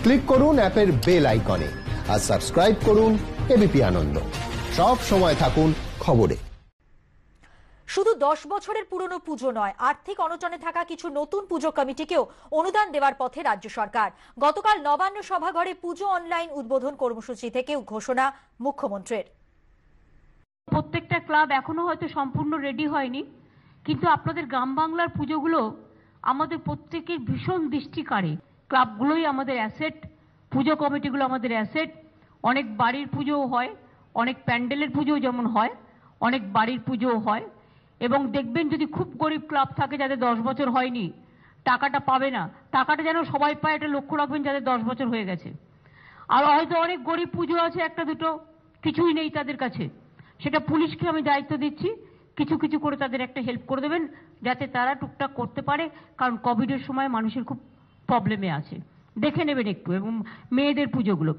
Click করুন অ্যাপের bell আইকনে আর সাবস্ক্রাইব করুন এবিপি আনন্দ। সব সময় থাকুন খবরে। শুধু 10 বছরের পুরনো পুজো নয়, আর্থিক অনটনে থাকা কিছু নতুন পুজো কমিটিকেও অনুদান দেওয়ার পথে রাজ্য সরকার। গতকাল নবান্ন সভাঘরে পুজো অনলাইন উদ্বোধন কর্মসূচি থেকেও ঘোষণা মুখ্যমন্ত্রীর। প্রত্যেকটা ক্লাব এখনো হয়তো সম্পূর্ণ রেডি হয়নি, কিন্তু আপনাদের গ্রাম বাংলার পুজোগুলো আমাদের প্রত্যেকের ভীষণ দৃষ্টি কাড়ে। ক্লাবগুলোই আমাদের অ্যাসেট, পুজো কমিটিগুলো আমাদের অ্যাসেট। অনেক বাড়ির পুজোও হয়, অনেক প্যান্ডেলের পুজোও যেমন হয়, অনেক বাড়ির পুজোও হয়। এবং দেখবেন যদি খুব গরিব ক্লাব থাকে যাদের 10 বছর হয়নি, টাকাটা পাবে না, টাকাটা যেন সবাই পায় এটা লক্ষ্য রাখবেন যাদের 10 বছর হয়ে গেছে। আর হয়তো অনেক গরিব পুজো আছে একটা দুটো, কিছুই নেই তাদের কাছে, সেটা পুলিশকে আমি দায়িত্ব দিচ্ছি, কিছু কিছু করে তাদের একটা হেল্প করে দেবেন যাতে তারা টুকটাক করতে পারে, কারণ কোভিডের সময় মানুষের খুব প্রবলেমে আছে, দেখে নেবেন একটু। এবং মেয়েদের পুজোগুলো